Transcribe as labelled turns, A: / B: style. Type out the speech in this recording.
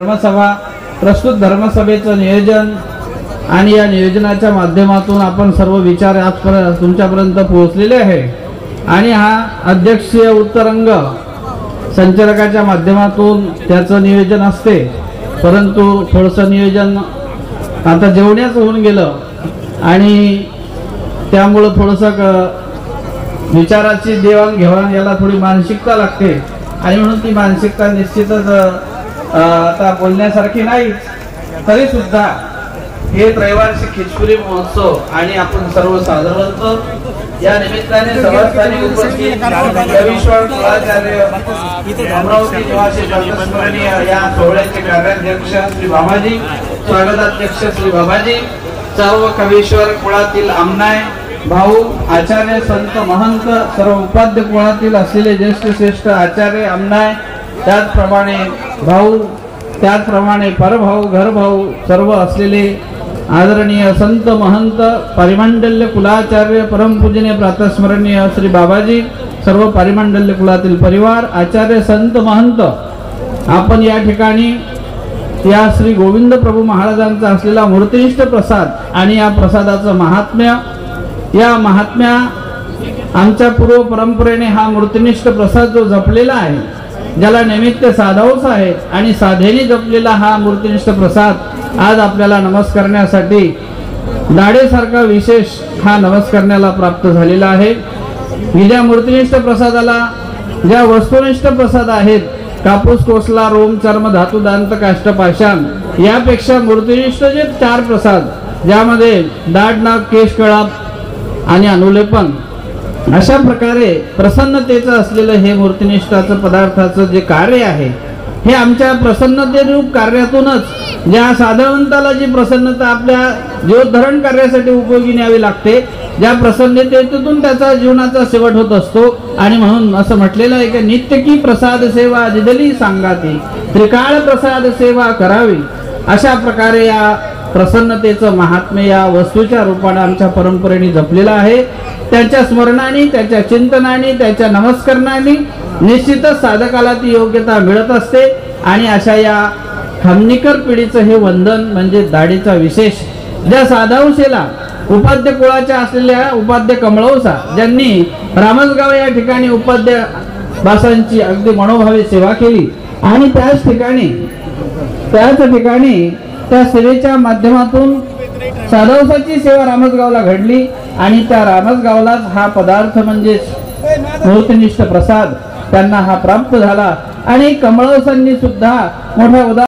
A: धर्मसभा प्रस्तुत धर्मसभेचं नियोजन आणि या नियोजनाच्या माध्यमातून आपण सर्व विचार आजपर्यंत तुमच्यापर्यंत पोहोचलेले आहे आणि हा अध्यक्षीय उत्तरंग संचालकाच्या माध्यमातून त्याचं नियोजन असते, परंतु थोडंसं नियोजन आता जेवण्याचं होऊन गेलं आणि त्यामुळे थोडंसं विचाराची देवाणघेवाण याला थोडी मानसिकता लागते आणि म्हणून ती मानसिकता निश्चितच आता बोलण्यासारखी नाही, तरी सुद्धा हे त्रैवार्षिक खिचपुरी महोत्सव आणि आपण सर्वसाधारणतः या निमित्ताने सर्वस्थानी उपस्थित कवीश्वर कुलाचार्य अमरावती निवासी संतस्मरणीय या सोहळ्याचे कार्याध्यक्ष श्री बाबाजी, स्वागताध्यक्ष श्री बाबाजी, सर्व कवीश्वर कुळातील आमनाय भाऊ, आचार्य, संत, महंत, सर्व उपाध्य कुळातील असलेले ज्येष्ठ श्रेष्ठ आचार्य, आमनाय, त्याचप्रमाणे भाऊ, त्याचप्रमाणे परभाऊ, घरभाऊ सर्व असलेले आदरणीय संत, महंत, परिमंडल्य कुलाचार्य, परमपूजनीय प्रातस्मरणीय श्री बाबाजी, सर्व परिमंडल्य कुलातील परिवार, आचार्य, संत, महंत, आपण या ठिकाणी या श्री गोविंद प्रभू महाराजांचा असलेला मूर्तिनिष्ठ प्रसाद आणि या प्रसादाचं महात्म्य, या महात्म्या आमच्या पूर्व परंपरेने हा मूर्तिनिष्ठ प्रसाद जो जपलेला आहे, ज्याला निमित्त साधवच आहेत आणि साधेने जपलेला हा मूर्तिनिष्ठ प्रसाद आज आपल्याला नमस्कारण्यासाठी दाढेसारखा विशेष हा नमस्कारण्याला प्राप्त झालेला आहे। ज्या मूर्तिनिष्ठ प्रसादाला ज्या वस्तुनिष्ठ प्रसाद आहेत, कापूस, कोसला, रोम, चर्म, धातू, दांत, काष्ट, पाषाण, यापेक्षा मूर्तिनिष्ठ जे 4 प्रसाद, ज्यामध्ये दाढ, नाक, केश, कळाप आणि अनुलेपन अशा प्रकारे प्रसन्नतेचं असलेलं हे मूर्तिनिष्ठाचं पदार्थाचं जे कार्य आहे, हे आमच्या प्रसन्नतेरूप कार्यातूनच ज्या साधवंताला जी प्रसन्नता आपल्या जीवधारण कार्यासाठी उपयोगी न्यावी लागते, ज्या प्रसन्नतेतून त्याचा जीवनाचा शेवट होत असतो आणि म्हणून असं म्हटलेलं आहे की नित्य की प्रसाद सेवा दिदली सांगाती, त्रिकाळ प्रसाद सेवा करावी। अशा प्रकारे या प्रसन्नतेचं महात्म्य या वस्तूच्या रूपाने आमच्या परंपरेने जपलेलं आहे। त्याच्या स्मरणाने, त्याच्या चिंतनाने, त्याच्या नमस्कारणाने निश्चितच साधकाला ती योग्यता मिळत असते आणि अशा या खामनीकर पिढीचं हे वंदन म्हणजे दाढीचा विशेष, ज्या साधावसेला उपाध्य कुळाच्या असलेल्या उपाध्य कमळवसा, ज्यांनी रामसगाव या ठिकाणी उपाध्य बासांची अगदी मनोभावे सेवा केली आणि त्याच ठिकाणी त्या सेवेच्या माध्यमातून साधवसाची सेवा रामसगावला घडली आणि त्या रामसगावलाच हा पदार्थ म्हणजे मूर्तिनिष्ठ प्रसाद त्यांना हा प्राप्त झाला आणि कमळवसांनी सुद्धा मोठा